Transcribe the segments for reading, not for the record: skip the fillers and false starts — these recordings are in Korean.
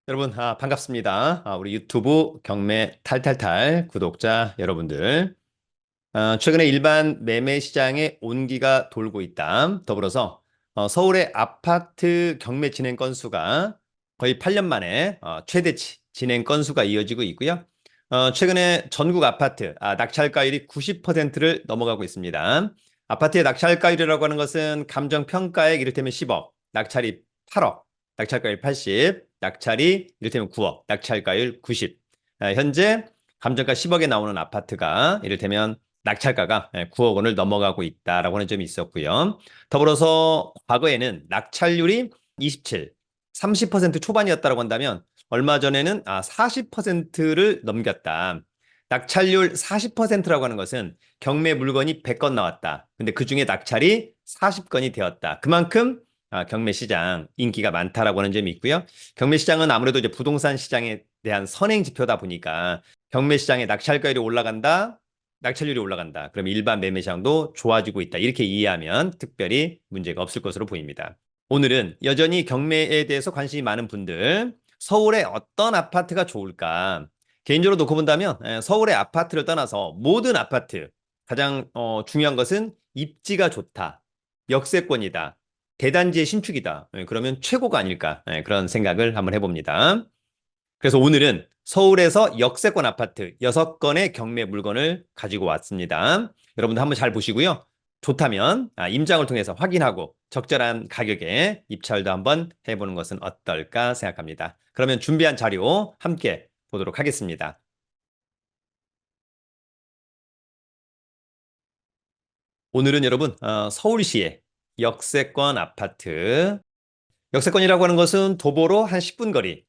여러분, 반갑습니다. 우리 유튜브 경매 탈탈탈 구독자 여러분들. 최근에 일반 매매 시장에 온기가 돌고 있다. 더불어서 서울의 아파트 경매 진행 건수가 거의 8년 만에 최대치 진행 건수가 이어지고 있고요. 최근에 전국 아파트 낙찰가율이 90%를 넘어가고 있습니다. 아파트의 낙찰가율이라고 하는 것은 감정평가액 이를테면 10억, 낙찰이 8억, 낙찰가율 80, 낙찰이 이를테면 9억, 낙찰가율 90. 현재 감정가 10억에 나오는 아파트가 이를테면 낙찰가가 9억 원을 넘어가고 있다라고 하는 점이 있었고요. 더불어서 과거에는 낙찰률이 27, 30% 초반이었다고 한다면 얼마 전에는 40%를 넘겼다. 낙찰률 40%라고 하는 것은 경매 물건이 100건 나왔다. 근데 그중에 낙찰이 40건이 되었다. 그만큼 경매 시장 인기가 많다라고 하는 점이 있고요. 경매 시장은 아무래도 이제 부동산 시장에 대한 선행 지표다 보니까 경매 시장에 낙찰가율이 올라간다. 낙찰률이 올라간다. 그럼 일반 매매 시장도 좋아지고 있다. 이렇게 이해하면 특별히 문제가 없을 것으로 보입니다. 오늘은 여전히 경매에 대해서 관심이 많은 분들, 서울에 어떤 아파트가 좋을까? 개인적으로 놓고 본다면 서울의 아파트를 떠나서 모든 아파트, 가장 중요한 것은 입지가 좋다. 역세권이다. 대단지의 신축이다. 그러면 최고가 아닐까? 그런 생각을 한번 해봅니다. 그래서 오늘은 서울에서 역세권 아파트 6건의 경매 물건을 가지고 왔습니다. 여러분들 한번 잘 보시고요. 좋다면 임장을 통해서 확인하고 적절한 가격에 입찰도 한번 해보는 것은 어떨까 생각합니다. 그러면 준비한 자료 함께 보도록 하겠습니다. 오늘은 여러분 서울시의 역세권 아파트, 역세권이라고 하는 것은 도보로 한 10분 거리.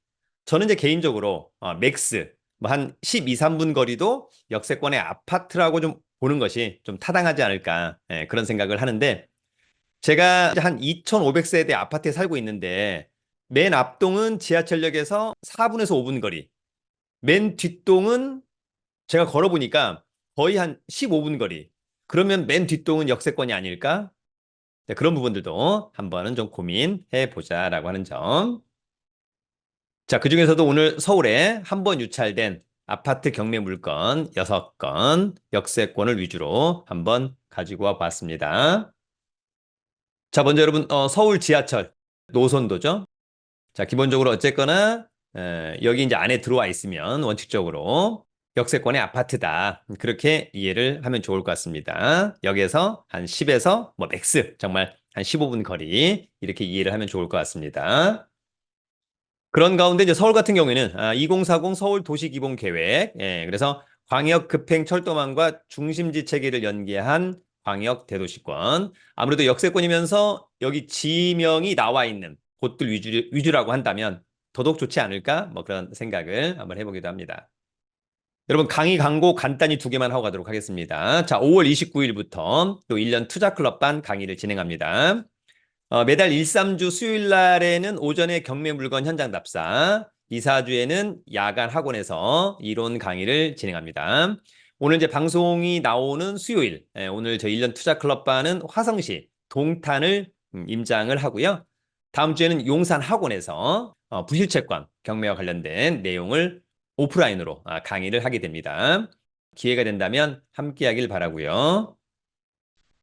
저는 이제 개인적으로 맥스 뭐 한 12, 3분 거리도 역세권의 아파트라고 좀 보는 것이 좀 타당하지 않을까 그런 생각을 하는데, 제가 한 2,500세대 아파트에 살고 있는데 맨 앞동은 지하철역에서 4분에서 5분 거리, 맨 뒷동은 제가 걸어보니까 거의 한 15분 거리. 그러면 맨 뒷동은 역세권이 아닐까? 네, 그런 부분들도 한번은 좀 고민해 보자라고 하는 점. 자, 그중에서도 오늘 서울에 한 번 유찰된 아파트 경매 물건 6건 역세권을 위주로 한번 가지고 와 봤습니다. 자, 먼저 여러분 서울 지하철 노선도죠. 자, 기본적으로 어쨌거나 여기 이제 안에 들어와 있으면 원칙적으로 역세권의 아파트다. 그렇게 이해를 하면 좋을 것 같습니다. 여기에서 한 10에서 뭐 맥스 정말 한 15분 거리 이렇게 이해를 하면 좋을 것 같습니다. 그런 가운데 이제 서울 같은 경우에는 2040 서울 도시기본 계획, 그래서 광역 급행 철도망과 중심지 체계를 연계한 광역 대도시권. 아무래도 역세권이면서 여기 지명이 나와 있는 곳들 위주라고 한다면 더더욱 좋지 않을까? 뭐 그런 생각을 한번 해보기도 합니다. 여러분 강의 광고 간단히 두 개만 하고 가도록 하겠습니다. 자, 5월 29일부터 또 1년 투자클럽반 강의를 진행합니다. 매달 1, 3주 수요일 날에는 오전에 경매 물건 현장 답사, 2, 4주에는 야간 학원에서 이론 강의를 진행합니다. 오늘 이제 방송이 나오는 수요일, 오늘 저희 1년 투자 클럽반은 화성시 동탄을 임장을 하고요. 다음 주에는 용산 학원에서 부실채권 경매와 관련된 내용을 오프라인으로 강의를 하게 됩니다. 기회가 된다면 함께 하길 바라고요.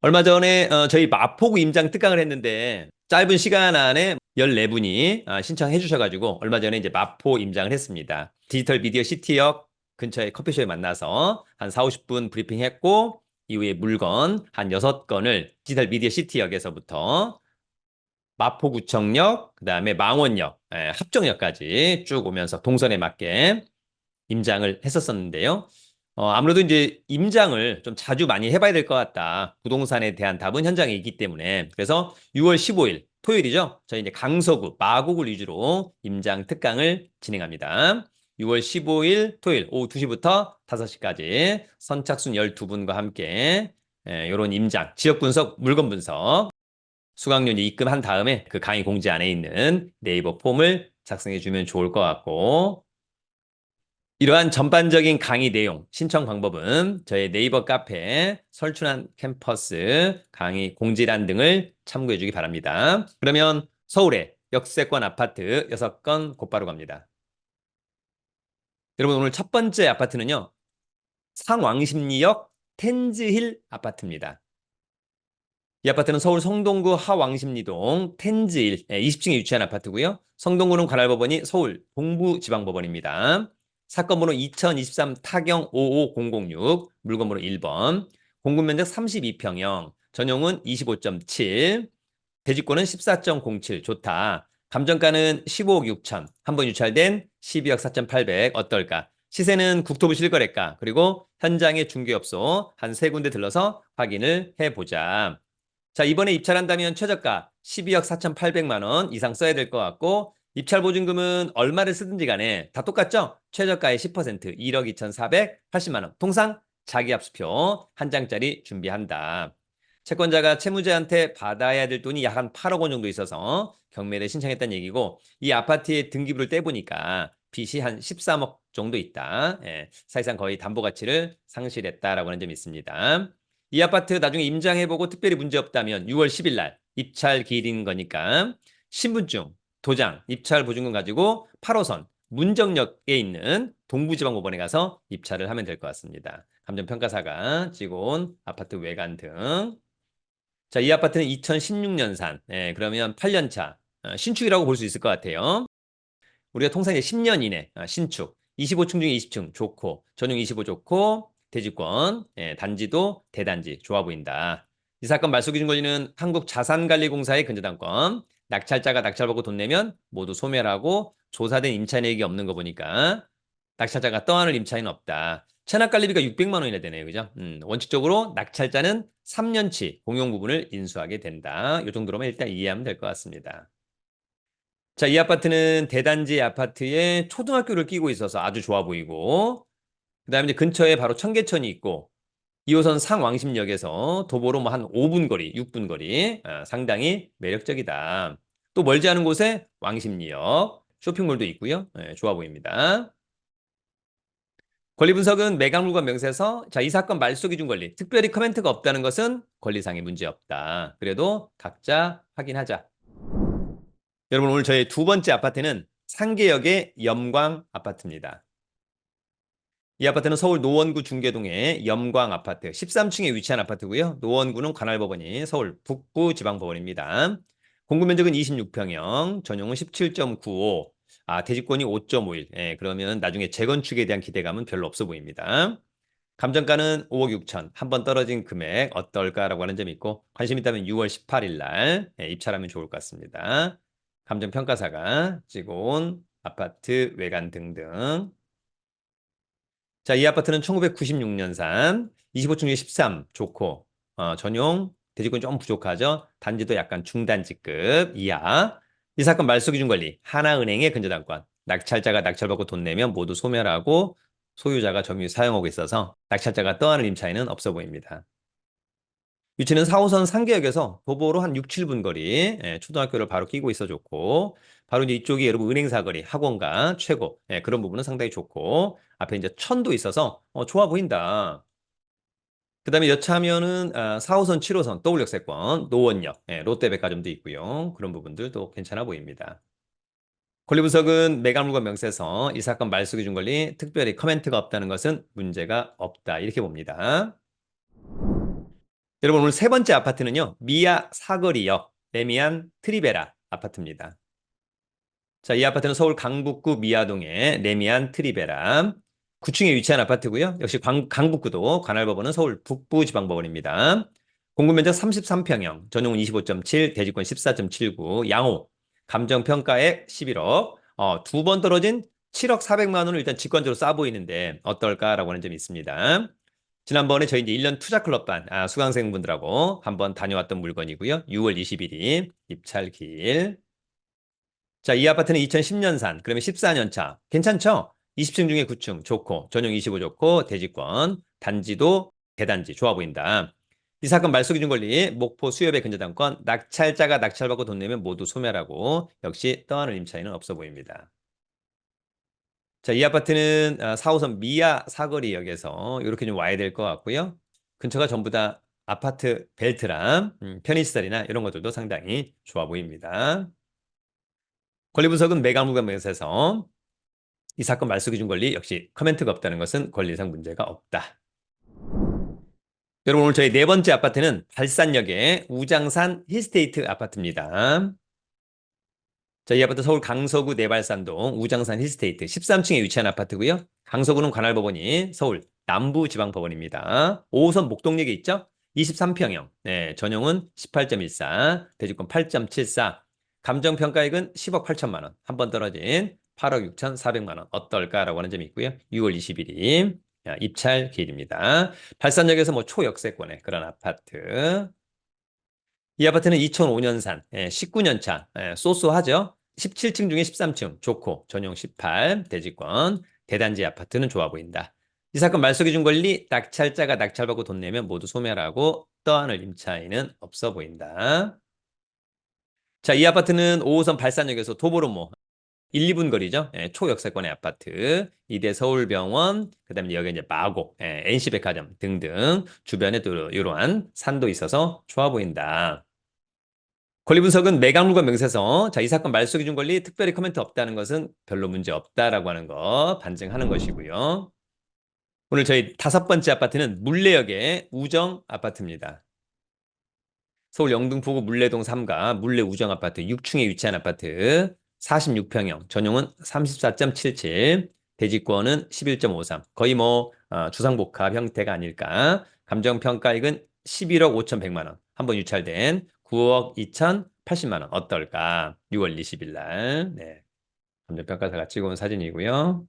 얼마 전에 저희 마포구 임장 특강을 했는데 짧은 시간 안에 14분이 신청해 주셔가지고 얼마 전에 이제 마포 임장을 했습니다. 디지털 미디어 시티역 근처에 커피숍에 만나서 한 4, 50분 브리핑했고, 이후에 물건 한 6건을 디지털 미디어 시티역에서부터 마포구청역, 그다음에 망원역, 합정역까지 쭉 오면서 동선에 맞게 임장을 했었었는데요. 아무래도 이제 임장을 좀 자주 많이 해봐야 될 것 같다. 부동산에 대한 답은 현장에 있기 때문에. 그래서 6월 15일 토요일이죠. 저희 이제 강서구, 마곡을 위주로 임장 특강을 진행합니다. 6월 15일 토요일 오후 2시부터 5시까지 선착순 12분과 함께 이런 임장, 지역 분석, 물건 분석, 수강료 입금한 다음에 그 강의 공지 안에 있는 네이버 폼을 작성해 주면 좋을 것 같고, 이러한 전반적인 강의 내용, 신청 방법은 저희 네이버 카페 설춘한 캠퍼스 강의 공지란 등을 참고해 주기 바랍니다. 그러면 서울의 역세권 아파트 6건 곧바로 갑니다. 여러분 오늘 첫 번째 아파트는요. 상왕십리역 텐즈힐 아파트입니다. 이 아파트는 서울 성동구 하왕십리동 텐즈일 20층에 위치한 아파트고요. 성동구는 관할법원이 서울 동부지방법원입니다. 사건 번호 2023 타경 55006 물건 번호 1번 공급 면적 32평형 전용은 25.7 대지권은 14.07 좋다. 감정가는 15억 6천 한번 유찰된 12억 4,800 어떨까? 시세는 국토부 실거래가 그리고 현장의 중개업소 한 세 군데 들러서 확인을 해보자. 자, 이번에 입찰한다면 최저가 12억 4,800만 원 이상 써야 될 것 같고 입찰 보증금은 얼마를 쓰든지 간에 다 똑같죠? 최저가의 10% 1억 2,480만 원. 통상 자기압수표 한 장짜리 준비한다. 채권자가 채무자한테 받아야 될 돈이 약 한 8억 원 정도 있어서 경매를 신청했다는 얘기고 이 아파트의 등기부를 떼보니까 빚이 한 13억 정도 있다. 예, 사실상 거의 담보 가치를 상실했다라고 하는 점이 있습니다. 이 아파트 나중에 임장해보고 특별히 문제 없다면 6월 10일 날 입찰 기일인 거니까 신분증, 도장, 입찰 보증금 가지고 8호선 문정역에 있는 동부지방법원에 가서 입찰을 하면 될 것 같습니다. 감정평가사가 찍어온 아파트 외관 등. 자, 이 아파트는 2016년산. 예, 그러면 8년 차. 신축이라고 볼 수 있을 것 같아요. 우리가 통상 이제 10년 이내 신축 25층 중에 20층 좋고 전용 25 좋고 대지권 단지도 대단지 좋아 보인다. 이 사건 말소 기준 권리는 한국자산관리공사의 근저당권 낙찰자가 낙찰받고 돈 내면 모두 소멸하고 조사된 임차인에게 없는 거 보니까 낙찰자가 떠안을 임차인은 없다. 체납관리비가 600만 원이나 되네요. 그죠? 원칙적으로 낙찰자는 3년치 공용 부분을 인수하게 된다. 이 정도로만 일단 이해하면 될 것 같습니다. 자, 이 아파트는 대단지 아파트에 초등학교를 끼고 있어서 아주 좋아 보이고, 그 다음에 이제 근처에 바로 청계천이 있고, 2호선 상왕십역에서 도보로 뭐 한 5분 거리, 6분 거리, 상당히 매력적이다. 또 멀지 않은 곳에 왕십리역, 쇼핑몰도 있고요. 좋아 보입니다. 권리 분석은 매각물과 명세서, 자, 이 사건 말소 기준 권리, 특별히 코멘트가 없다는 것은 권리상의 문제 없다. 그래도 각자 확인하자. 여러분 오늘 저희 두 번째 아파트는 상계역의 염광 아파트입니다. 이 아파트는 서울 노원구 중계동의 염광 아파트 13층에 위치한 아파트고요. 노원구는 관할법원이 서울 북부지방법원입니다. 공급 면적은 26평형, 전용은 17.95, 대지권이 5.51. 그러면 나중에 재건축에 대한 기대감은 별로 없어 보입니다. 감정가는 5억 6천, 한 번 떨어진 금액 어떨까라고 하는 점이 있고 관심 있다면 6월 18일 날 입찰하면 좋을 것 같습니다. 감정평가사가 찍어온 아파트 외관 등등. 자, 이 아파트는 1996년산 25층 중에 13 좋고 전용 대지권 좀 부족하죠. 단지도 약간 중단지급 이하. 이 사건 말소 기준 관리 하나은행의 근저당권 낙찰자가 낙찰받고 돈 내면 모두 소멸하고 소유자가 점유 사용하고 있어서 낙찰자가 떠안을 임차인은 없어 보입니다. 위치는 4호선 상계역에서 도보로 한 6, 7분 거리, 초등학교를 바로 끼고 있어 좋고, 바로 이제 이쪽이 여러분 은행 사거리, 학원가 최고, 그런 부분은 상당히 좋고, 앞에 이제 천도 있어서 좋아 보인다. 그 다음에 여차하면은 4호선, 7호선 서울역세권, 노원역, 롯데백화점도 있고요. 그런 부분들도 괜찮아 보입니다. 권리 분석은 매각물건 명세서 이 사건 말소 기준 권리 특별히 커멘트가 없다는 것은 문제가 없다 이렇게 봅니다. 여러분 오늘 세 번째 아파트는요. 미아 사거리역 레미안 트리베라 아파트입니다. 자, 이 아파트는 서울 강북구 미아동의 레미안 트리베라 9층에 위치한 아파트고요. 역시 강북구도 관할법원은 서울 북부지방법원입니다. 공급 면적 33평형, 전용은 25.7, 대지권 14.79, 양호, 감정평가액 11억, 두 번 떨어진 7억 400만 원을 일단 직관적으로 싸 보이는데 어떨까라고 하는 점이 있습니다. 지난번에 저희 이제 1년 투자클럽반 수강생분들하고 한번 다녀왔던 물건이고요. 6월 20일이 입찰 기일. 자, 이 아파트는 2010년산, 그러면 14년 차. 괜찮죠? 20층 중에 9층 좋고, 전용 25 좋고, 대지권, 단지도 대단지 좋아 보인다. 이 사건 말소 기준 권리, 목포 수협의 근저당권, 낙찰자가 낙찰받고 돈 내면 모두 소멸하고, 역시 떠안을 임차인은 없어 보입니다. 자, 이 아파트는 4호선 미아 사거리역에서 이렇게 좀 와야 될 것 같고요. 근처가 전부 다 아파트 벨트랑 편의시설이나 이런 것들도 상당히 좋아 보입니다. 권리 분석은 매각물과 매수해서 이 사건 말소 기준 권리 역시 커멘트가 없다는 것은 권리상 문제가 없다. 여러분 오늘 저희 네 번째 아파트는 발산역의 우장산 힐스테이트 아파트입니다. 자, 이 아파트 서울 강서구 내발산동 우장산 힐스테이트 13층에 위치한 아파트고요. 강서구는 관할법원이 서울 남부지방법원입니다. 5호선 목동역에 있죠? 23평형. 네, 전용은 18.14, 대지권 8.74. 감정평가액은 10억 8천만 원. 한 번 떨어진 8억 6천4백만 원. 어떨까라고 하는 점이 있고요. 6월 21일 입찰 기일입니다. 발산역에서 뭐 초역세권의 그런 아파트. 이 아파트는 2005년산, 19년 차, 쏘쏘하죠. 17층 중에 13층, 좋고, 전용 18, 대지권, 대단지 아파트는 좋아 보인다. 이 사건 말소 기준 권리, 낙찰자가 낙찰받고 돈 내면 모두 소멸하고 떠안을 임차인은 없어 보인다. 자, 이 아파트는 5호선 발산역에서 도보로 1, 2분 거리죠. 초역세권의 아파트, 이대 서울병원, 그다음에 여기 이제 마곡, NC백화점 등등 주변에 또 이러한 산도 있어서 좋아 보인다. 권리 분석은 매각물과 명세서. 자, 이 사건 말소 기준 권리 특별히 코멘트 없다는 것은 별로 문제 없다라고 하는 거 반증하는 것이고요. 오늘 저희 다섯 번째 아파트는 물레역의 우정 아파트입니다. 서울 영등포구 물레동 3가 물레 우정 아파트 6층에 위치한 아파트 46평형 전용은 34.77 대지권은 11.53 거의 주상복합 형태가 아닐까. 감정평가액은 11억 5천100만 원. 한번 유찰된 9억 2천80만 원 어떨까. 6월 20일 날 감정평가사가 찍어온 사진이고요.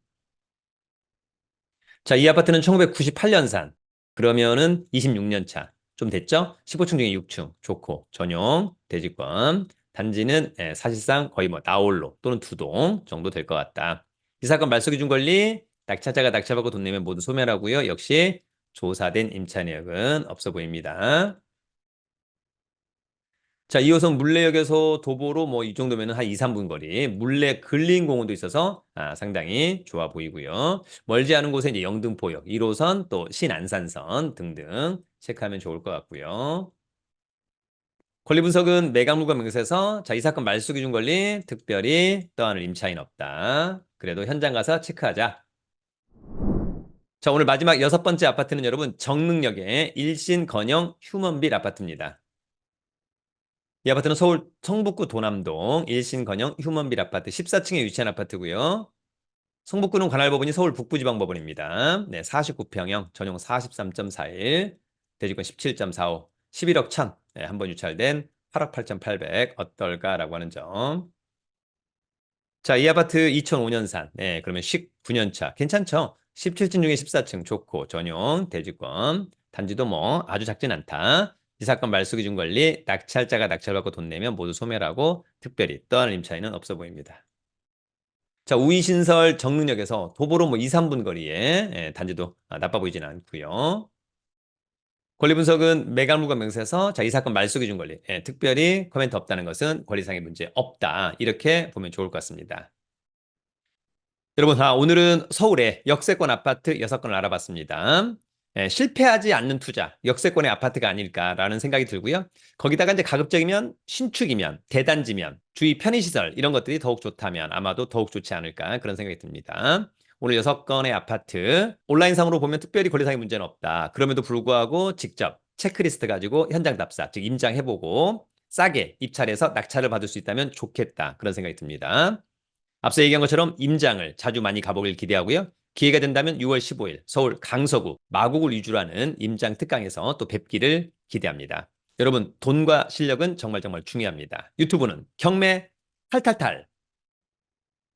자, 이 아파트는 1998년산. 그러면은 26년 차. 좀 됐죠? 15층 중에 6층. 좋고, 전용, 대지권. 단지는 사실상 거의 나홀로 또는 두동 정도 될 것 같다. 이 사건 말소 기준 권리, 낙찰자가 낙찰받고 돈 내면 모두 소멸하고요. 역시 조사된 임차 내역은 없어 보입니다. 자, 2호선 물레역에서 도보로 이 정도면 한 2, 3분 거리. 물레 근린공원도 있어서 상당히 좋아 보이고요. 멀지 않은 곳에 이제 영등포역, 1호선 또 신안산선 등등 체크하면 좋을 것 같고요. 권리 분석은 매각물과 명세서. 자, 이 사건 말소 기준 권리 특별히 떠안을 임차인 없다. 그래도 현장 가서 체크하자. 자, 오늘 마지막 여섯 번째 아파트는 여러분 정릉역의 일신건영 휴먼빌 아파트입니다. 이 아파트는 서울 성북구 도남동 일신건영 휴먼빌 아파트 14층에 위치한 아파트고요. 성북구는 관할법원이 서울 북부지방법원입니다. 네, 49평형 전용 43.41 대지권 17.45 11억 1천 한번 유찰된 8억 8,800 어떨까라고 하는 점. 자, 이 아파트 2005년산. 네, 그러면 19년 차. 괜찮죠? 17층 중에 14층 좋고 전용 대지권. 단지도 아주 작진 않다. 이 사건 말소 기준 권리 낙찰자가 낙찰받고 돈 내면 모두 소멸하고 특별히 떠안을 임차인은 없어 보입니다. 자, 우이신설 정릉역에서 도보로 2, 3분 거리에 단지도 나빠 보이진 않고요. 권리 분석은 매각물과 명세서. 자, 이 사건 말소 기준 권리 특별히 코멘트 없다는 것은 권리상의 문제 없다. 이렇게 보면 좋을 것 같습니다. 여러분, 오늘은 서울의 역세권 아파트 6건을 알아봤습니다. 실패하지 않는 투자, 역세권의 아파트가 아닐까라는 생각이 들고요. 거기다가 이제 가급적이면 신축이면, 대단지면, 주위 편의시설 이런 것들이 더욱 좋다면 아마도 더욱 좋지 않을까 그런 생각이 듭니다. 오늘 6건의 아파트 온라인상으로 보면 특별히 권리상의 문제는 없다. 그럼에도 불구하고 직접 체크리스트 가지고 현장 답사, 즉 임장해보고 싸게 입찰해서 낙찰을 받을 수 있다면 좋겠다. 그런 생각이 듭니다. 앞서 얘기한 것처럼 임장을 자주 많이 가보길 기대하고요. 기회가 된다면 6월 15일 서울 강서구 마곡을 위주로 하는 임장 특강에서 또 뵙기를 기대합니다. 여러분, 돈과 실력은 정말 정말 중요합니다. 유튜브는 경매 탈탈탈